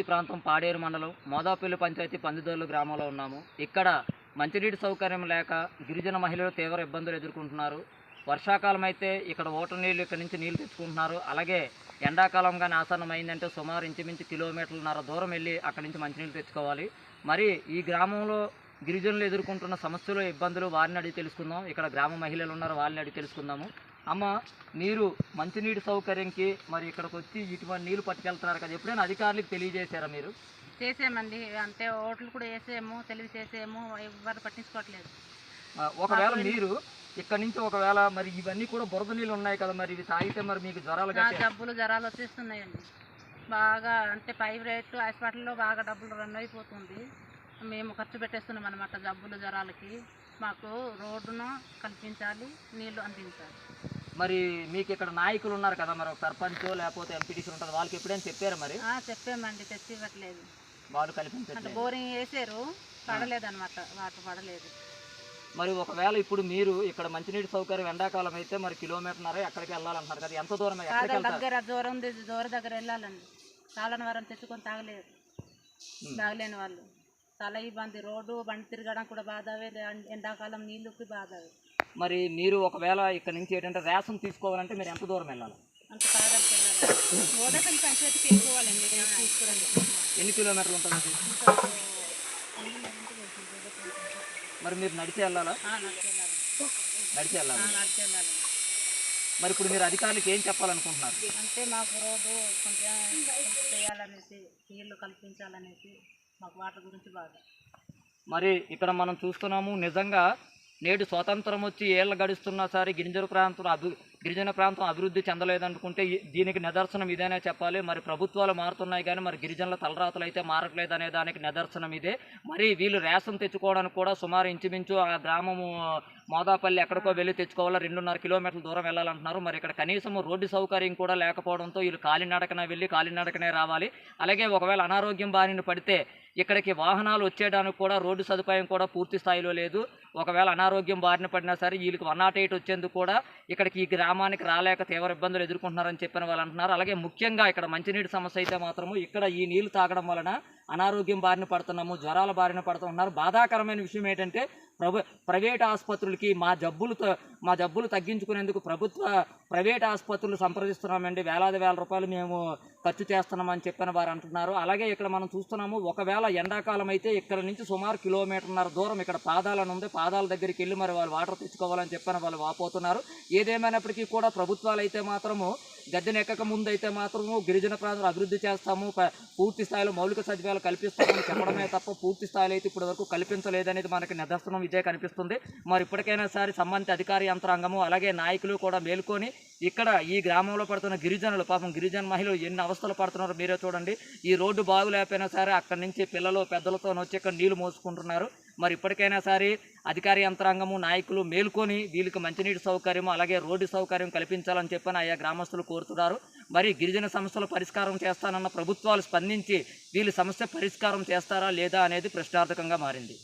ప్రాంతం పాడేరు మండలం మోదాపల్లి పంచాయతీ పందిదోర్లు గ్రామంలో ఉన్నాము. ఇక్కడ మంచినీటి సౌకర్యం లేక గిరిజన మహిళలు తీవ్ర ఇబ్బందులు ఎదుర్కొంటున్నారు. వర్షాకాలం అయితే ఇక్కడ ఓటర్ నీళ్ళు ఇక్కడ నుంచి నీళ్ళు తెచ్చుకుంటున్నారు. అలాగే ఎండాకాలం కానీ ఆసన్నమైందంటే సుమారు ఇంచుమించు కిలోమీటర్లన్నర దూరం వెళ్ళి అక్కడి నుంచి మంచినీళ్ళు తెచ్చుకోవాలి. మరి ఈ గ్రామంలో గిరిజనులు ఎదుర్కొంటున్న సమస్యలు, ఇబ్బందులు వారిని అడిగి తెలుసుకుందాం. ఇక్కడ గ్రామ మహిళలు ఉన్నారు, వాళ్ళని అడిగి తెలుసుకుందాము. అమ్మ, మీరు మంచినీటి సౌకర్యంకి మరి ఇక్కడికి వచ్చి ఇటువంటి నీళ్ళు పట్టుకెళ్తున్నారు కదా, ఎప్పుడైనా అధికారులకు తెలియజేశారా మీరు? చేసామండి, అంటే ఓట్లు కూడా వేసాము, తెలియజేసాము, ఎవరు పట్టించుకోవట్లేదు. ఒకవేళ మీరు ఇక్కడ నుంచి ఒకవేళ మరి ఇవన్నీ కూడా బురద నీళ్ళు ఉన్నాయి కదా, మరి ఇవి తాగితే మరి మీకు జరాలు వచ్చేస్తున్నాయండి బాగా. అంటే ప్రైవేట్ హాస్పిటల్లో బాగా డబ్బులు రన్ అయిపోతుంది. మేము ఖర్చు పెట్టేస్తున్నాం అనమాట జబ్బులు, మాకు రోడ్డును కల్పించాలి, నీళ్లు అందించాలి. మరి మీకు ఇక్కడ నాయకులు ఉన్నారు కదా, మరి సర్పంచ్ లేకపోతే ఎంపీటీసీ ఉంటుంది, వాళ్ళకి ఎప్పుడైనా చెప్పారా? మరి చెప్పామండి, తెచ్చి ఇవ్వట్లేదు. వాళ్ళు కల్పించారు, అంటే బోరింగ్ వేసారు, పడలేదన్నమాట, వాటర్ పడలేదు. మరి ఒకవేళ ఇప్పుడు మీరు ఇక్కడ మంచినీటి సౌకర్యం ఎండాకాలం అయితే మరి కిలోమీటర్న్నర ఎక్కడికి వెళ్ళాలంటున్నారు కదా, ఎంత దూరం? దూరం దగ్గర వెళ్ళాలండి. చాలనివారం తెచ్చుకొని తాగలేని వాళ్ళు చాలా ఇబ్బంది. రోడ్డు బండి తిరగడం కూడా బాధవే, ఎండాకాలం నీళ్ళకి బాధవే. మరి మీరు ఒకవేళ ఇక్కడ నుంచి ఏంటంటే రేషన్ తీసుకోవాలంటే మీరు ఎంత దూరం వెళ్ళాలి? అంత కాదకి వెళ్ళాలి. మోదపల్లి పంచాయతీకి వెళ్ళిపోవాలండి తీసుకోవడానికి. ఎన్ని కిలోమీటర్లు ఉంటుంది? మరి మీరు నడిచి వెళ్ళాలా? నడిచి వెళ్ళాలి. మరి ఇప్పుడు మీరు అధికారులకు ఏం చెప్పాలనుకుంటున్నారు? అంటే మాకు రోడ్డు కొంచెం చేయాలనేసి, నీళ్లు కల్పించాలనేసి, మాకు వాటర్ గురించి బాగా. మరి ఇక్కడ మనం చూస్తున్నాము, నిజంగా నేడు స్వాతంత్రం వచ్చి ఏళ్ళు గడుస్తున్నా సరే గిరిజన ప్రాంతం అభివృద్ధి చెందలేదనుకుంటే దీనికి నిదర్శనం ఇదేనే చెప్పాలి. మరి ప్రభుత్వాలు మారుతున్నాయి కానీ మరి గిరిజనుల తలరాతలు అయితే మారట్లేదు అనే దానికి నిదర్శనం ఇదే. మరి వీళ్ళు రేషన్ తెచ్చుకోవడానికి కూడా సుమారు ఇంచుమించు ఆ గ్రామము మోదాపల్లి ఎక్కడికో వెళ్ళి తెచ్చుకోవాలా, 2.5 కిలోమీటర్ల దూరం వెళ్ళాలంటున్నారు. మరి ఇక్కడ కనీసం రోడ్డు సౌకర్యం కూడా లేకపోవడంతో వీళ్ళు కాలినడకన వెళ్ళి కాలినడకనే రావాలి. అలాగే ఒకవేళ అనారోగ్యం బారిన పడితే ఇక్కడికి వాహనాలు వచ్చేయడానికి కూడా రోడ్డు సదుపాయం కూడా పూర్తి స్థాయిలో లేదు. ఒకవేళ అనారోగ్యం బారిన పడినా సరే వీళ్ళకి 108 వచ్చేందుకు కూడా ఇక్కడికి ఈ గ్రామానికి రాలేక తీవ్ర ఇబ్బందులు ఎదుర్కొంటున్నారని చెప్పిన వాళ్ళు అంటున్నారు. అలాగే ముఖ్యంగా ఇక్కడ మంచినీటి సమస్య అయితే మాత్రము ఇక్కడ ఈ నీళ్లు తాగడం వలన అనారోగ్యం బారిన పడుతున్నాము, జ్వరాల బారిన పడుతున్నారు. బాధాకరమైన విషయం ఏంటంటే ప్రైవేట్ ఆసుపత్రులకి మా జబ్బులు తగ్గించుకునేందుకు ప్రైవేట్ ఆసుపత్రులు సంప్రదిస్తున్నామండి, వేల రూపాయలు మేము ఖర్చు చేస్తున్నామని చెప్పిన వారు అంటున్నారు. అలాగే ఇక్కడ మనం చూస్తున్నాము, ఒకవేళ ఎండాకాలం అయితే ఇక్కడ నుంచి సుమారు 1.5 కిలోమీటర్ల దూరం ఇక్కడ పాదాలను ఉంది, పాదాల దగ్గరికి వెళ్ళి మరి వాళ్ళు వాటర్ తెచ్చుకోవాలని చెప్పిన వాళ్ళు వాపోతున్నారు. ఏదేమైనప్పటికీ కూడా ప్రభుత్వాలు అయితే మాత్రము గద్దెనెక్కక ముందు అయితే మాత్రము గిరిజన ప్రాంతాలు అభివృద్ధి చేస్తాము, పూర్తి స్థాయిలో మౌలిక సదుపాయాలు కల్పిస్తామని చెప్పడమే తప్ప పూర్తి స్థాయిలో అయితే ఇప్పటి వరకు కల్పించలేదనేది మనకి నిదర్శనం ఇదే కనిపిస్తుంది. మరి ఇప్పటికైనా సరే సంబంధిత అధికార యంత్రాంగము అలాగే నాయకులు కూడా మేల్కొని ఇక్కడ ఈ గ్రామంలో పడుతున్న గిరిజనులు, పాపం గిరిజన మహిళలు ఎన్ని అవస్థలు పడుతున్నారో మీరే చూడండి. ఈ రోడ్డు బాగులేకపోయినా సరే అక్కడి నుంచి పిల్లలు పెద్దలతో వచ్చి ఇక్కడ నీళ్లు మోసుకుంటున్నారు. మరి ఇప్పటికైనా సరే అధికార యంత్రాంగము నాయకులు మేల్కొని వీళ్ళకి మంచినీటి సౌకర్యము అలాగే రోడ్డు సౌకర్యం కల్పించాలని చెప్పని ఆయా గ్రామస్తులు కోరుతున్నారు. మరి గిరిజన సమస్యలు పరిష్కారం చేస్తానన్న ప్రభుత్వాలు స్పందించి వీళ్ళ సమస్య పరిష్కారం చేస్తారా లేదా అనేది ప్రశ్నార్థకంగా మారింది.